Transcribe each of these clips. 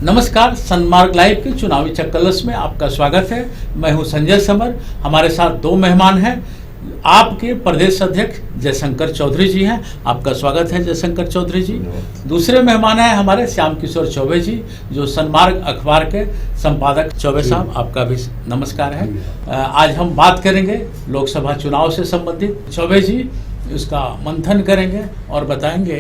नमस्कार, सन्मार्ग लाइव के चुनावी चक्कलस में आपका स्वागत है। मैं हूं संजय समर। हमारे साथ दो मेहमान हैं। आपके प्रदेश अध्यक्ष जयशंकर चौधरी जी हैं। आपका स्वागत है जयशंकर चौधरी जी। दूसरे मेहमान हैं हमारे श्याम किशोर चौबे जी, जो सन्मार्ग अखबार के संपादक। चौबे साहब, आपका भी नमस्कार है। आज हम बात करेंगे लोकसभा चुनाव से संबंधित। चौबे जी उसका मंथन करेंगे और बताएंगे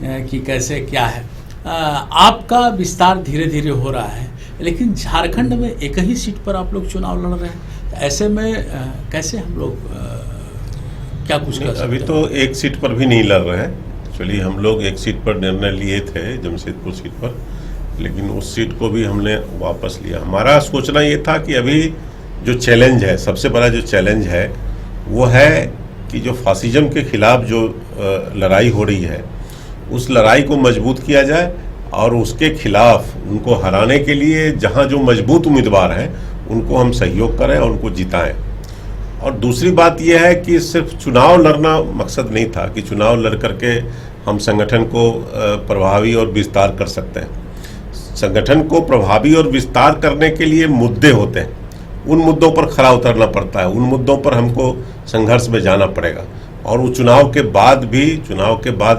कि कैसे क्या है। आपका विस्तार धीरे धीरे हो रहा है, लेकिन झारखंड में एक ही सीट पर आप लोग चुनाव लड़ रहे हैं। ऐसे में कैसे हम लोग क्या कुछ कर सकते हैं? अभी तो एक सीट पर भी नहीं लड़ रहे हैं। एक्चुअली हम लोग एक सीट पर निर्णय लिए थे, जमशेदपुर सीट पर, लेकिन उस सीट को भी हमने वापस लिया। हमारा सोचना ये था कि अभी जो चैलेंज है, सबसे बड़ा जो चैलेंज है वो है कि जो फासिज्म के खिलाफ जो लड़ाई हो रही है, उस लड़ाई को मजबूत किया जाए और उसके खिलाफ उनको हराने के लिए जहां जो मजबूत उम्मीदवार हैं उनको हम सहयोग करें और उनको जिताएं। और दूसरी बात यह है कि सिर्फ चुनाव लड़ना मकसद नहीं था कि चुनाव लड़ करके हम संगठन को प्रभावी और विस्तार कर सकते हैं। संगठन को प्रभावी और विस्तार करने के लिए मुद्दे होते हैं, उन मुद्दों पर खरा उतरना पड़ता है, उन मुद्दों पर हमको संघर्ष में जाना पड़ेगा। और वो चुनाव के बाद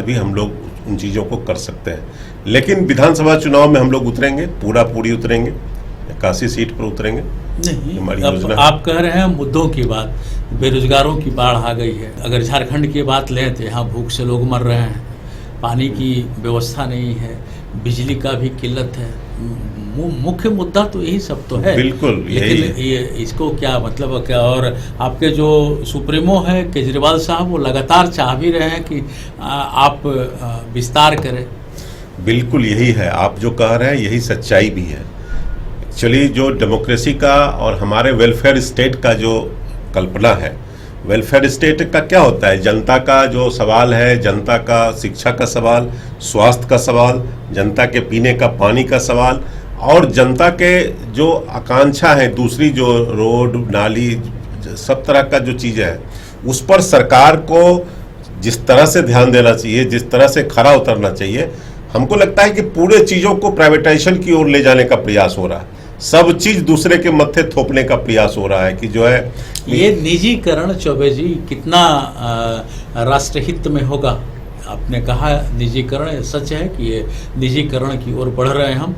भी हम लोग उन चीज़ों को कर सकते हैं। लेकिन विधानसभा चुनाव में हम लोग उतरेंगे, पूरी उतरेंगे, 81 सीट पर उतरेंगे। नहीं, हमारी योजना। आप कह रहे हैं मुद्दों की बात, बेरोजगारों की बाढ़ आ गई है। अगर झारखंड की बात लें तो यहाँ भूख से लोग मर रहे हैं, पानी की व्यवस्था नहीं है, बिजली का भी किल्लत है। मुख्य मुद्दा तो यही सब तो है। बिल्कुल, लेकिन ये इसको क्या मतलब क्या? और आपके जो सुप्रीमो है केजरीवाल साहब, वो लगातार चाह भी रहे हैं कि आप विस्तार करें। बिल्कुल यही है, आप जो कह रहे हैं यही सच्चाई भी है। एक्चुअली जो डेमोक्रेसी का और हमारे वेलफेयर स्टेट का जो कल्पना है, वेलफेयर स्टेट का क्या होता है? जनता का जो सवाल है, जनता का शिक्षा का सवाल, स्वास्थ्य का सवाल, जनता के पीने का पानी का सवाल, और जनता के जो आकांक्षा है दूसरी, जो रोड नाली सब तरह का जो चीज़ें हैं, उस पर सरकार को जिस तरह से ध्यान देना चाहिए, जिस तरह से खरा उतरना चाहिए, हमको लगता है कि पूरे चीज़ों को प्राइवेटाइजेशन की ओर ले जाने का प्रयास हो रहा है। सब चीज़ दूसरे के मत्थे थोपने का प्रयास हो रहा है कि जो है ये निजीकरण। चौबे जी, कितना राष्ट्रहित में होगा? आपने कहा निजीकरण, सच है कि ये निजीकरण की ओर बढ़ रहे हैं हम।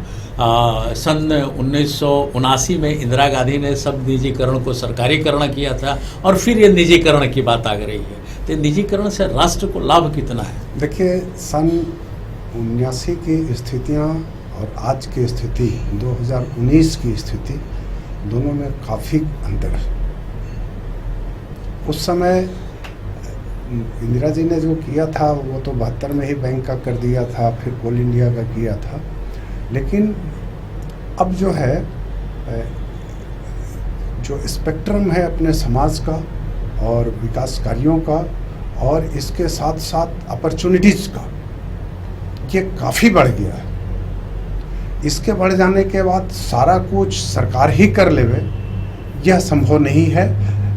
सन 1979 में इंदिरा गांधी ने सब निजीकरण को सरकारीकरण किया था और फिर ये निजीकरण की बात आ रही है। तो निजीकरण से राष्ट्र को लाभ कितना है? देखिए, सन 79 की स्थितियाँ और आज की स्थिति, 2019 की स्थिति, दोनों में काफ़ी अंतर है। उस समय इंदिरा जी ने जो किया था वो तो 72 में ही बैंक का कर दिया था, फिर कोल इंडिया का किया था। लेकिन अब जो है, जो स्पेक्ट्रम है अपने समाज का और विकास कार्यों का और इसके साथ साथ अपॉर्चुनिटीज़ का, ये काफ़ी बढ़ गया है। इसके बढ़ जाने के बाद सारा कुछ सरकार ही कर लेवे, यह संभव नहीं है।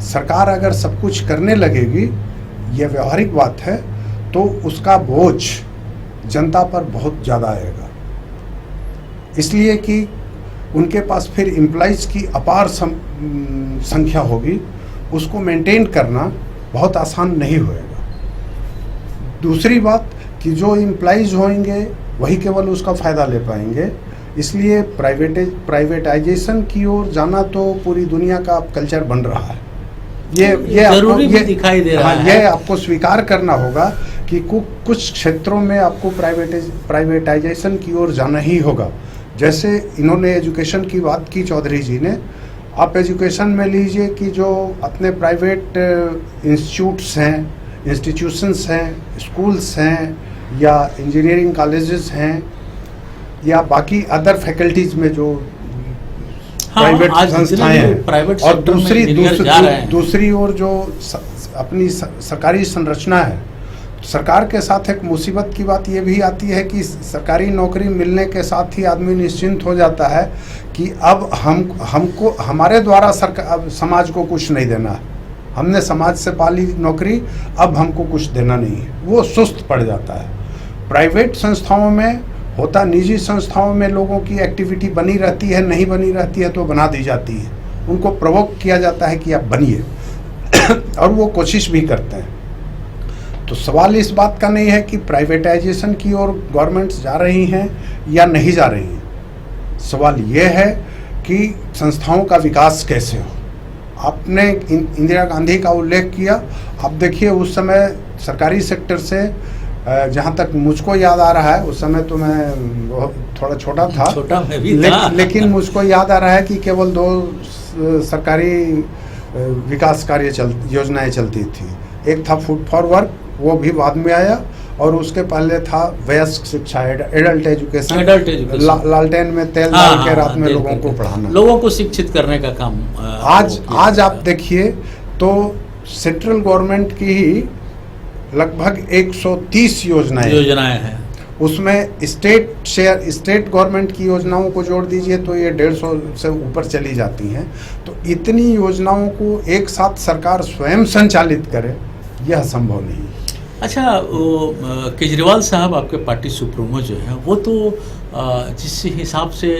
सरकार अगर सब कुछ करने लगेगी, यह व्यवहारिक बात है, तो उसका बोझ जनता पर बहुत ज़्यादा आएगा। इसलिए कि उनके पास फिर एम्प्लॉइज़ की अपार संख्या होगी, उसको मेंटेन करना बहुत आसान नहीं होएगा। दूसरी बात कि जो एम्प्लॉइज़ होंगे वही केवल उसका फ़ायदा ले पाएंगे। इसलिए प्राइवेटाइजेशन की ओर जाना तो पूरी दुनिया का कल्चर बन रहा है। ये जरूरी भी दिखाई दे रहा है। ये आपको स्वीकार करना होगा कि कुछ क्षेत्रों में आपको प्राइवेटाइजेशन की ओर जाना ही होगा। जैसे इन्होंने एजुकेशन की बात की चौधरी जी ने, आप एजुकेशन में लीजिए कि जो अपने प्राइवेट इंस्टीट्यूशंस हैं, स्कूल्स हैं, या इंजीनियरिंग कॉलेजेस हैं, या बाकी अदर फैकल्टीज़ में जो प्राइवेट संस्थाएं हैं, और दूसरी ओर जो अपनी सरकारी संरचना है, सरकार के साथ एक मुसीबत की बात ये भी आती है कि सरकारी नौकरी मिलने के साथ ही आदमी निश्चिंत हो जाता है कि अब हमको हमारे द्वारा समाज को कुछ नहीं देना है, हमने समाज से पाली नौकरी, अब हमको कुछ देना नहीं है, वो सुस्त पड़ जाता है। प्राइवेट संस्थाओं में होता निजी संस्थाओं में लोगों की एक्टिविटी बनी रहती है, नहीं बनी रहती है तो बना दी जाती है, उनको प्रोवोक किया जाता है कि आप बनिए और वो कोशिश भी करते हैं। तो सवाल इस बात का नहीं है कि प्राइवेटाइजेशन की ओर गवर्नमेंट्स जा रही हैं या नहीं जा रही हैं, सवाल ये है कि संस्थाओं का विकास कैसे हो। आपने इंदिरा गांधी का उल्लेख किया, आप देखिए उस समय सरकारी सेक्टर से जहाँ तक मुझको याद आ रहा है, उस समय तो मैं थोड़ा छोटा था, छोटा मैं भी था। लेकिन मुझको याद आ रहा है कि केवल 2 सरकारी विकास कार्य योजनाएं चलती थी। एक था फूड फॉर वर्क, वो भी बाद में आया, और उसके पहले था वयस्क शिक्षा, एडल्ट एजुकेशन, लालटेन में तेल डाल के रात में लोगों को पढ़ाना, लोगों को शिक्षित करने का काम। आज आप देखिए तो सेंट्रल गवर्नमेंट की ही लगभग 130 योजनाएं हैं। उसमें स्टेट गवर्नमेंट की योजनाओं को जोड़ दीजिए तो ये 150 से ऊपर चली जाती हैं। तो इतनी योजनाओं को एक साथ सरकार स्वयं संचालित करे, यह संभव नहीं। अच्छा, केजरीवाल साहब आपके पार्टी सुप्रीमो जो हैं, वो तो जिस हिसाब से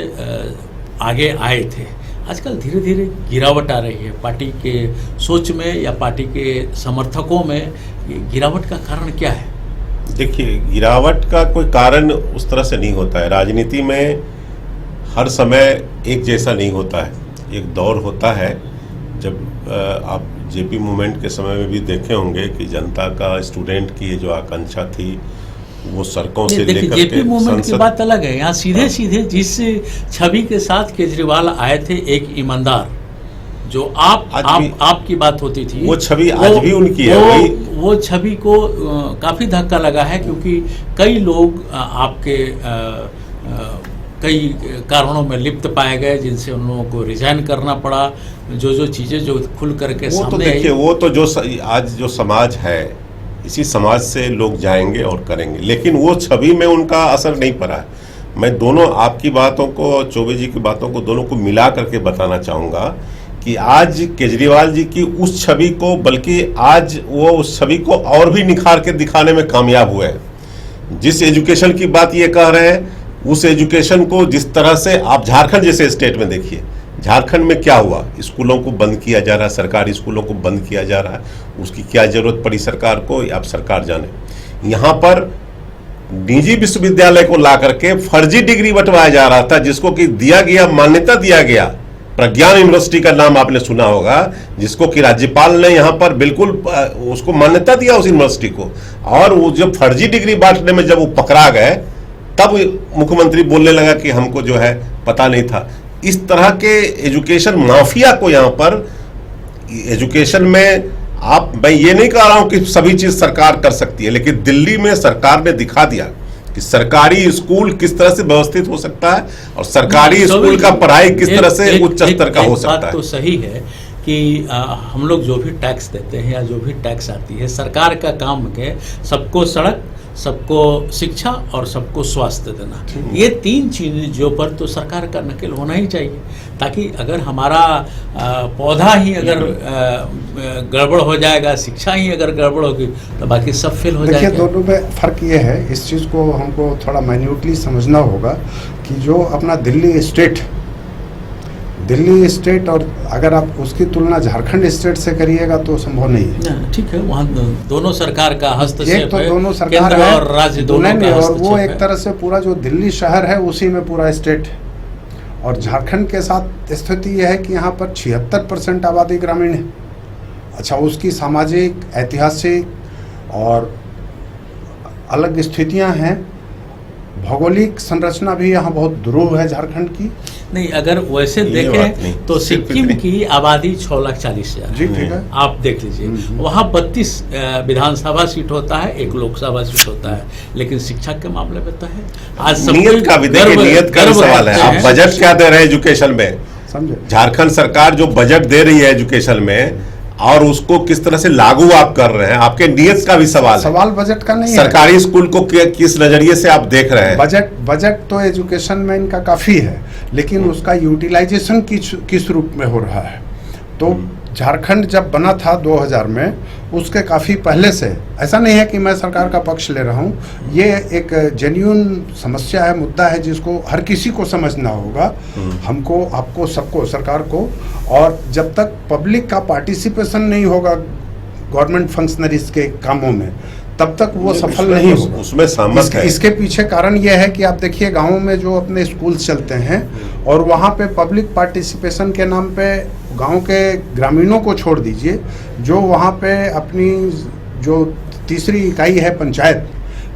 आगे आए थे, आजकल धीरे धीरे गिरावट आ रही है पार्टी के सोच में या पार्टी के समर्थकों में। ये गिरावट का कारण क्या है? देखिए, गिरावट का कोई कारण उस तरह से नहीं होता है। राजनीति में हर समय एक जैसा नहीं होता है, एक दौर होता है। जब आप जेपी मूवमेंट के समय में भी देखे होंगे कि जनता का, स्टूडेंट की जो आकांक्षा थी वो सड़कों से लेकर के जेपी मूवमेंट की बात अलग है। यहाँ सीधे सीधे जिस छवि के साथ केजरीवाल आए थे, एक ईमानदार, जो आपकी बात होती थी, वो छवि आज भी उनकी है। वो छवि को काफी धक्का लगा है, क्योंकि कई लोग आपके कई कारणों में लिप्त पाए गए, जिनसे उन लोगों को रिजाइन करना पड़ा। जो चीजें जो खुल करके सामने आई, देखिए, वो तो जो आज जो समाज है, इसी समाज से लोग जाएंगे और करेंगे, लेकिन वो छवि में उनका असर नहीं पड़ा है। मैं दोनों आपकी बातों को, चौबे जी की बातों को, दोनों को मिला करके बताना चाहूँगा कि आज केजरीवाल जी की उस छवि को, बल्कि आज वो उस छवि को और भी निखार के दिखाने में कामयाब हुए हैं। जिस एजुकेशन की बात ये कह रहे हैं, उस एजुकेशन को जिस तरह से आप झारखंड जैसे स्टेट में देखिए, झारखंड में क्या हुआ, स्कूलों को बंद किया जा रहा है, सरकारी स्कूलों को बंद किया जा रहा है। उसकी क्या जरूरत पड़ी सरकार को, आप सरकार जाने। यहाँ पर निजी विश्वविद्यालय को ला करके फर्जी डिग्री बंटवाया जा रहा था, जिसको कि दिया गया, मान्यता दिया गया। प्रज्ञान यूनिवर्सिटी का नाम आपने सुना होगा, जिसको कि राज्यपाल ने यहाँ पर बिल्कुल उसको मान्यता दिया उस यूनिवर्सिटी को। और वो जब फर्जी डिग्री बांटने में जब वो पकड़ा गए, तब मुख्यमंत्री बोलने लगा कि हमको जो है पता नहीं था। इस तरह के एजुकेशन माफिया को यहाँ पर एजुकेशन में मैं ये नहीं कह रहा हूं कि सभी चीज सरकार कर सकती है, लेकिन दिल्ली में सरकार ने दिखा दिया कि सरकारी स्कूल किस तरह से व्यवस्थित हो सकता है और सरकारी स्कूल का पढ़ाई किस तरह से उच्च स्तर का हो सकता है। तो सही है कि हम लोग जो भी टैक्स देते हैं या जो भी टैक्स आती है, सरकार का काम है सबको सड़क, सबको शिक्षा और सबको स्वास्थ्य देना। ये 3 चीज़ों पर तो सरकार का नकेल होना ही चाहिए, ताकि अगर हमारा पौधा ही अगर गड़बड़ हो जाएगा, शिक्षा ही अगर गड़बड़ होगी, तो बाकी सब फेल हो जाएगा। देखिए, दोनों में फ़र्क ये है, इस चीज़ को हमको थोड़ा माइन्यूटली समझना होगा कि जो अपना दिल्ली स्टेट और अगर आप उसकी तुलना झारखंड स्टेट से करिएगा तो संभव नहीं है। ठीक है, वहाँ दोनों सरकार का हस्तक्षेप एक तो दोनों सरकार है और राज्य दोनों का और वो हस्तक्षेप एक तरह से पूरा जो दिल्ली शहर है उसी में पूरा स्टेट है। और झारखंड के साथ स्थिति यह है कि यहाँ पर 76% आबादी ग्रामीण है। अच्छा, उसकी सामाजिक, ऐतिहासिक और अलग स्थितियाँ हैं। भौगोलिक संरचना भी यहाँ बहुत दुरूह है झारखंड की। नहीं, अगर वैसे देखें तो सिक्किम की आबादी 6,40,000 जी, ठीक है। आप देख लीजिए, वहाँ 32 विधानसभा सीट होता है, 1 लोकसभा सीट होता है, लेकिन शिक्षा के मामले में तो है। आज नियत का भी देखिए, नियत का सवाल है। आप बजट क्या दे रहे हैं एजुकेशन में? समझे, झारखंड सरकार जो बजट दे रही है एजुकेशन में, और उसको किस तरह से लागू आप कर रहे हैं, आपके नियत का भी सवाल है। सवाल बजट का नहीं है। सरकारी स्कूल को किस नजरिए से आप देख रहे हैं? बजट तो एजुकेशन में इनका काफ़ी है, लेकिन उसका यूटिलाइजेशन किस रूप में हो रहा है। तो झारखंड जब बना था 2000 में, उसके काफ़ी पहले से, ऐसा नहीं है कि मैं सरकार का पक्ष ले रहा हूँ, ये एक जेन्युइन समस्या है, मुद्दा है जिसको हर किसी को समझना होगा, हमको, आपको, सबको, सरकार को। और जब तक पब्लिक का पार्टिसिपेशन नहीं होगा गवर्नमेंट फंक्शनरीज के कामों में, तब तक वो सफल नहीं होगा। उसमें सहमत है। इसके पीछे कारण यह है कि आप देखिए गाँवों में जो अपने स्कूल चलते हैं और वहाँ पे पब्लिक पार्टिसिपेशन के नाम पे गांव के ग्रामीणों को छोड़ दीजिए, जो वहाँ पे अपनी जो तीसरी इकाई है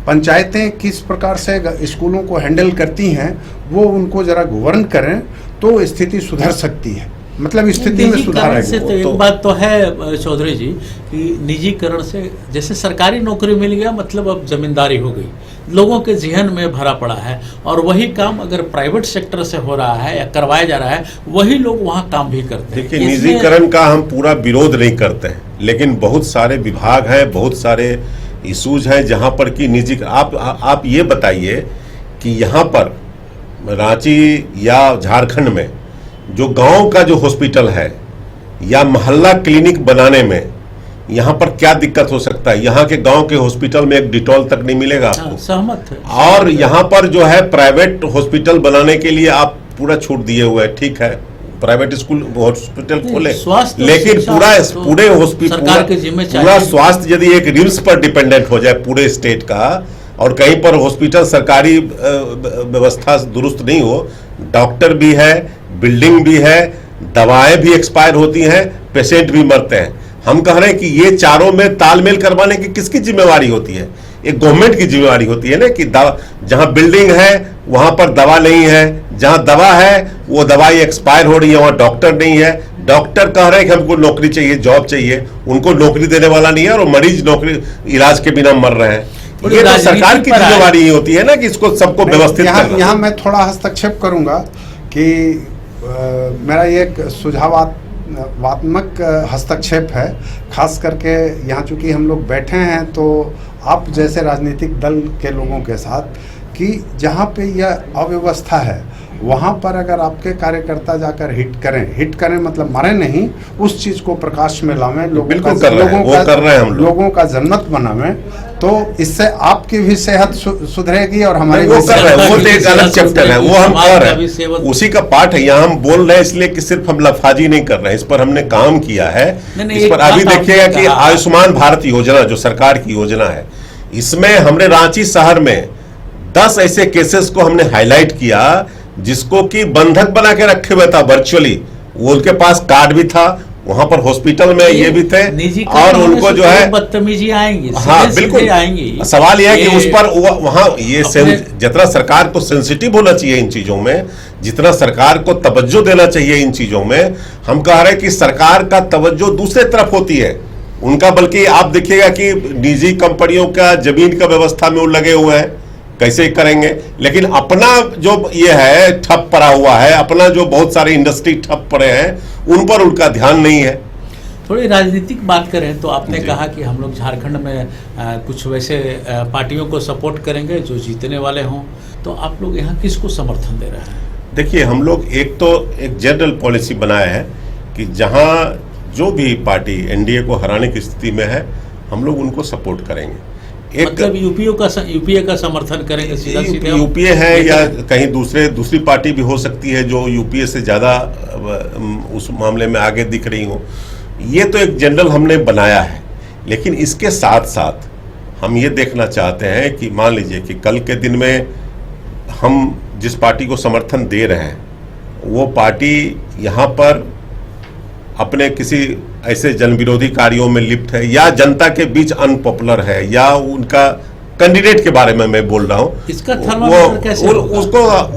पंचायतें किस प्रकार से स्कूलों को हैंडल करती हैं, वो उनको ज़रा गवर्न करें तो स्थिति सुधर सकती है। मतलब स्थिति में सुधार से तो एक बात तो है चौधरी जी कि निजीकरण से जैसे सरकारी नौकरी मिल गया मतलब अब जमींदारी हो गई, लोगों के जहन में भरा पड़ा है, और वही काम अगर प्राइवेट सेक्टर से हो रहा है या करवाया जा रहा है, वही लोग वहाँ काम भी करते हैं। देखिए, निजीकरण का हम पूरा विरोध नहीं करते हैं, लेकिन बहुत सारे विभाग हैं, बहुत सारे इशूज हैं जहाँ पर कि निजी, आप ये बताइए कि यहाँ पर रांची या झारखंड में जो गांव का जो हॉस्पिटल है या मोहल्ला क्लिनिक बनाने में यहाँ पर क्या दिक्कत हो सकता है? यहाँ के गांव के हॉस्पिटल में एक डिटॉल तक नहीं मिलेगा आपको। सहमत है। और यहाँ पर जो है प्राइवेट हॉस्पिटल बनाने के लिए आप पूरा छूट दिए हुए हैं, ठीक है, प्राइवेट स्कूल हॉस्पिटल खोले, लेकिन पूरे हॉस्पिटल पूरा स्वास्थ्य यदि एक रिम्स पर डिपेंडेंट हो जाए पूरे स्टेट का, और कहीं पर हॉस्पिटल सरकारी व्यवस्था दुरुस्त नहीं हो, डॉक्टर भी है, बिल्डिंग भी है, दवाएं भी एक्सपायर होती हैं, पेशेंट भी मरते हैं। हम कह रहे हैं कि ये चारों में तालमेल करवाने की किसकी जिम्मेवारी होती है? एक गवर्नमेंट की जिम्मेवारी होती है ना, कि जहां बिल्डिंग है वहां पर दवा नहीं है, जहां दवा है वो दवाई एक्सपायर हो रही है, वहां डॉक्टर नहीं है, डॉक्टर कह रहे हैं कि हमको नौकरी चाहिए, जॉब चाहिए, उनको नौकरी देने वाला नहीं है और मरीज नौकरी इलाज के बिना मर रहे हैं। ये तो सरकार की जिम्मेवारी होती है ना कि इसको सबको व्यवस्थित करना। यहाँ मैं थोड़ा हस्तक्षेप करूंगा कि मेरा एक सुझावात्मक हस्तक्षेप है, खास करके यहाँ चूंकि हम लोग बैठे हैं तो आप जैसे राजनीतिक दल के लोगों के साथ, कि जहाँ पे यह अव्यवस्था है वहाँ पर अगर आपके कार्यकर्ता जाकर हिट करें मतलब मारे नहीं, उस चीज़ को प्रकाश में लावें, लोगों का जन्नत बनावें, तो इससे आपकी भी सेहत सुधरेगी और हमारी वो कर रहे हैं, वो एक अलग चैप्टर है, वो हम कर रहे हैं, उसी का पार्ट है। यहाँ हम बोल रहे हैं इसलिए कि सिर्फ हम लफाजी नहीं कर रहे हैं, इस पर हमने काम किया है। इस पर अभी देखिएगा कि आयुष्मान भारत योजना जो सरकार की योजना है, इसमें हमने रांची शहर में 10 ऐसे केसेस को हमने हाईलाइट किया जिसको कि बंधक बना के रखे हुए था वर्चुअली, वो उनके पास कार्ड भी था, वहां पर हॉस्पिटल में ये भी थे, और उनको जो है बदतमीजी आएंगी। हाँ बिल्कुल आएंगी। सवाल यह है कि उस पर वहां ये जितना सरकार को सेंसिटिव होना चाहिए इन चीजों में, जितना सरकार को तवज्जो देना चाहिए इन चीजों में, हम कह रहे हैं कि सरकार का तवज्जो दूसरे तरफ होती है उनका, बल्कि आप देखिएगा कि निजी कंपनियों का जमीन का व्यवस्था में वो लगे हुए हैं, कैसे करेंगे, लेकिन अपना जो ये है ठप पड़ा हुआ है, अपना जो बहुत सारे इंडस्ट्री ठप पड़े हैं उन पर उनका ध्यान नहीं है। थोड़ी राजनीतिक बात करें तो आपने कहा कि हम लोग झारखंड में कुछ वैसे पार्टियों को सपोर्ट करेंगे जो जीतने वाले हों, तो आप लोग यहाँ किसको समर्थन दे रहे हैं? देखिए, हम लोग एक जनरल पॉलिसी बनाया है कि जहाँ जो भी पार्टी एनडीए को हराने की स्थिति में है हम लोग उनको सपोर्ट करेंगे। मतलब यूपीए का समर्थन करेंगे सीधा? यूपीए है या कहीं दूसरी पार्टी भी हो सकती है जो यूपीए से ज़्यादा उस मामले में आगे दिख रही हो। ये तो एक जनरल हमने बनाया है, लेकिन इसके साथ साथ हम ये देखना चाहते हैं कि मान लीजिए कि कल के दिन में हम जिस पार्टी को समर्थन दे रहे हैं वो पार्टी यहाँ पर अपने किसी ऐसे जनविरोधी कार्यों में लिप्त है या जनता के बीच अनपॉपुलर है या उनका कैंडिडेट के बारे में मैं बोल रहा हूँ, इसका थर्मामीटर कैसे होगा?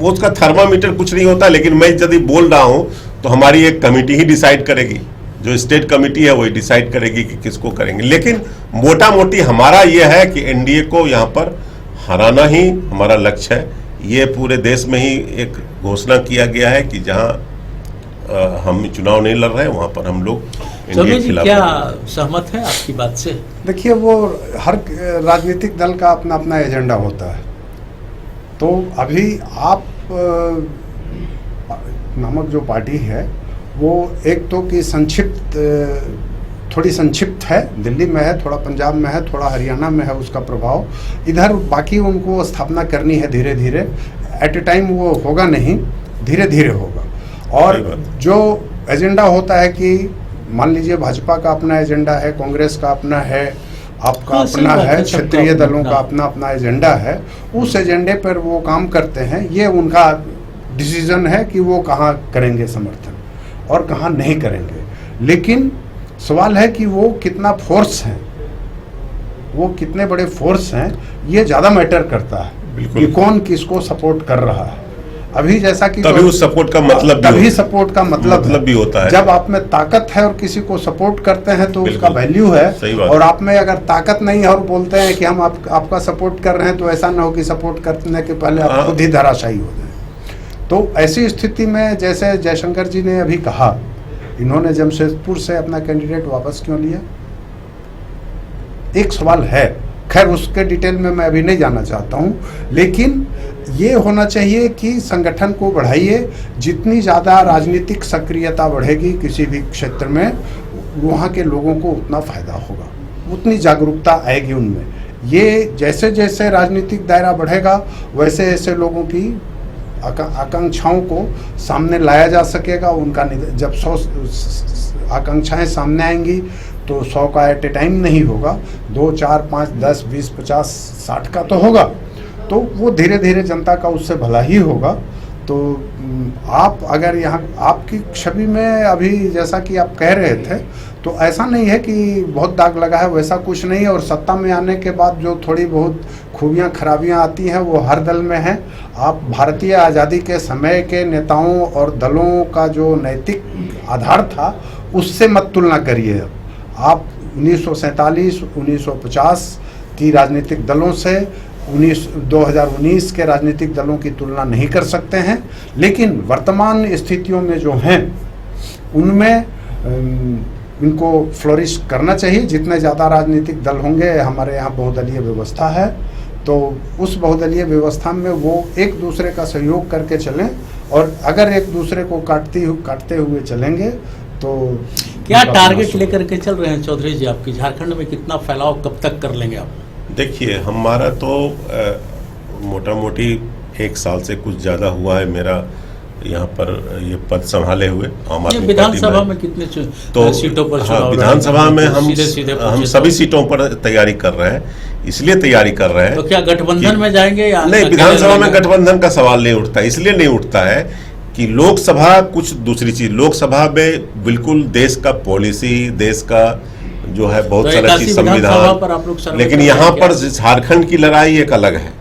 उसका थर्मामीटर कुछ नहीं होता, लेकिन मैं यदि बोल रहा हूँ तो हमारी एक कमेटी ही डिसाइड करेगी, जो स्टेट कमेटी है वही डिसाइड करेगी कि किसको करेंगे। लेकिन मोटा मोटी हमारा यह है कि एनडीए को यहाँ पर हराना ही हमारा लक्ष्य है। ये पूरे देश में ही एक घोषणा किया गया है कि जहाँ हम चुनाव नहीं लड़ रहे हैं वहाँ पर हम लोग एनडीए के खिलाफ। क्या सहमत है आपकी बात से? देखिए, वो हर राजनीतिक दल का अपना अपना एजेंडा होता है, तो अभी आप नामक जो पार्टी है वो एक तो कि थोड़ी संक्षिप्त है, दिल्ली में है, थोड़ा पंजाब में है, थोड़ा हरियाणा में है उसका प्रभाव, इधर बाकी उनको स्थापना करनी है धीरे धीरे, एट ए टाइम वो होगा नहीं, धीरे धीरे होगा। और जो एजेंडा होता है कि मान लीजिए भाजपा का अपना एजेंडा है, कांग्रेस का अपना है, आपका अपना है, क्षेत्रीय दलों का अपना अपना एजेंडा है, उस एजेंडे पर वो काम करते हैं। ये उनका डिसीजन है कि वो कहाँ करेंगे समर्थन और कहाँ नहीं करेंगे। लेकिन सवाल है कि वो कितना फोर्स है, वो कितने बड़े फोर्स हैं, ये ज़्यादा मैटर करता है कि कौन किसको सपोर्ट कर रहा है। अभी जैसा कि तभी उस सपोर्ट का मतलब तभी सपोर्ट का मतलब भी होता है। जब आप में ताकत है और किसी को सपोर्ट करते हैं तो उसका वैल्यू है। और आप में अगर ताकत नहीं है और बोलते हैं कि हम आपका सपोर्ट कर रहे हैं, तो ऐसा ना हो कि सपोर्ट करने के पहले आप खुद ही धराशायी हो जाए। तो ऐसी स्थिति में जैसे जयशंकर जी ने अभी कहा, इन्होंने जमशेदपुर से अपना कैंडिडेट वापस क्यों लिया, एक सवाल है। खैर उसके डिटेल में मैं अभी नहीं जाना चाहता हूँ, लेकिन ये होना चाहिए कि संगठन को बढ़ाइए, जितनी ज़्यादा राजनीतिक सक्रियता बढ़ेगी किसी भी क्षेत्र में, वहाँ के लोगों को उतना फायदा होगा, उतनी जागरूकता आएगी उनमें। ये जैसे जैसे राजनीतिक दायरा बढ़ेगा वैसे ऐसे लोगों की आकांक्षाओं को सामने लाया जा सकेगा। उनका जब 100 आकांक्षाएं सामने आएंगी तो 100 का एट ए टाइम नहीं होगा, 2, 4, 5, 10, 20, 50, 60 का तो होगा। तो वो धीरे धीरे जनता का उससे भला ही होगा। तो आप अगर यहाँ आपकी छवि में अभी जैसा कि आप कह रहे थे, तो ऐसा नहीं है कि बहुत दाग लगा है, वैसा कुछ नहीं है। और सत्ता में आने के बाद जो थोड़ी बहुत खूबियाँ खराबियाँ आती हैं वो हर दल में हैं। आप भारतीय आज़ादी के समय के नेताओं और दलों का जो नैतिक आधार था उससे मत तुलना करिए। आप 1947, 1950 की राजनीतिक दलों से 2019 के राजनीतिक दलों की तुलना नहीं कर सकते हैं। लेकिन वर्तमान स्थितियों में जो हैं उनमें इनको फ्लोरिश करना चाहिए। जितने ज़्यादा राजनीतिक दल होंगे, हमारे यहाँ बहुदलीय व्यवस्था है, तो उस बहुदलीय व्यवस्था में वो एक दूसरे का सहयोग करके चलें। और अगर एक दूसरे को काटते हुए चलेंगे तो क्या टारगेट लेकर के चल रहे हैं चौधरी जी आपकी, झारखंड में कितना फैलाव कब तक कर लेंगे आप? देखिए, हमारा तो मोटा मोटी 1 साल से कुछ ज़्यादा हुआ है मेरा यहाँ पर ये पद संभाले हुए। आम आदमी विधानसभा में कितने सीटों पर चुनाव? विधानसभा में हम सभी सीटों पर तैयारी कर रहे हैं, इसलिए तैयारी कर रहे हैं। तो क्या गठबंधन में जाएंगे या नहीं? विधानसभा में गठबंधन का सवाल नहीं उठता, इसलिए नहीं उठता है कि लोकसभा कुछ दूसरी चीज। लोकसभा में बिल्कुल देश का पॉलिसी, देश का जो है बहुत सारा चीज, संविधान। लेकिन यहाँ पर झारखंड की लड़ाई एक अलग है।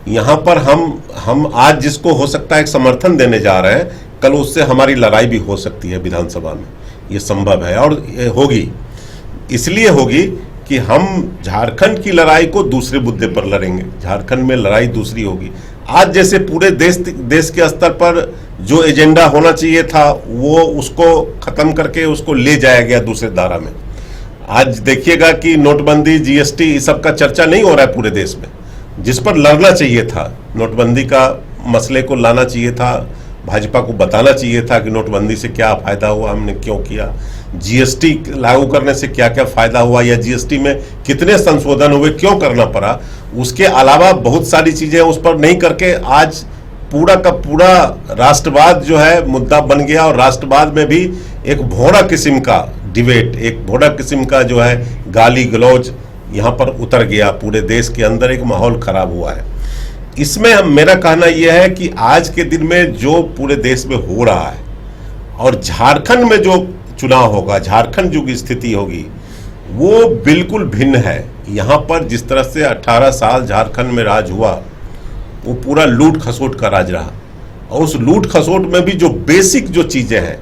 यहाँ पर हम आज जिसको हो सकता है एक समर्थन देने जा रहे हैं, कल उससे हमारी लड़ाई भी हो सकती है विधानसभा में। ये संभव है और होगी। इसलिए होगी कि हम झारखंड की लड़ाई को दूसरे मुद्दे पर लड़ेंगे। झारखंड में लड़ाई दूसरी होगी। आज जैसे पूरे देश के स्तर पर जो एजेंडा होना चाहिए था वो उसको खत्म करके उसको ले जाया गया दूसरे धारा में। आज देखिएगा कि नोटबंदी, जीएसटी, इस सब का चर्चा नहीं हो रहा है पूरे देश में, जिस पर लड़ना चाहिए था। नोटबंदी का मसले को लाना चाहिए था, भाजपा को बताना चाहिए था कि नोटबंदी से क्या फायदा हुआ, हमने क्यों किया, जीएसटी लागू करने से क्या क्या फायदा हुआ, या जीएसटी में कितने संशोधन हुए, क्यों करना पड़ा। उसके अलावा बहुत सारी चीजें उस पर नहीं करके आज पूरा का पूरा राष्ट्रवाद जो है मुद्दा बन गया। और राष्ट्रवाद में भी एक भोड़ा किस्म का डिबेट, एक भोड़ा किस्म का जो है गाली गलौज यहाँ पर उतर गया। पूरे देश के अंदर एक माहौल खराब हुआ है। इसमें मेरा कहना यह है कि आज के दिन में जो पूरे देश में हो रहा है और झारखंड में जो चुनाव होगा, झारखंड जो की स्थिति होगी, वो बिल्कुल भिन्न है। यहाँ पर जिस तरह से 18 साल झारखंड में राज हुआ, वो पूरा लूट खसोट का राज रहा। और उस लूट खसोट में भी जो बेसिक जो चीजें हैं,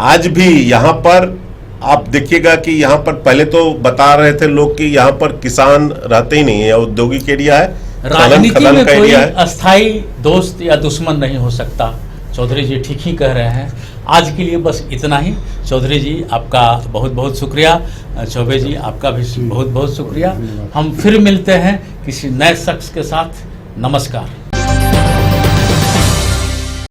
आज भी यहाँ पर आप देखिएगा कि यहाँ पर पहले तो बता रहे थे लोग कि यहाँ पर किसान रहते ही नहीं है, औद्योगिक एरिया है, राजनीति में कोई अस्थाई दोस्त या दुश्मन नहीं हो सकता। चौधरी जी ठीक ही कह रहे हैं। आज के लिए बस इतना ही। चौधरी जी आपका बहुत बहुत शुक्रिया। चौबे जी आपका भी बहुत बहुत शुक्रिया। हम फिर मिलते हैं किसी नए शख्स के साथ। नमस्कार।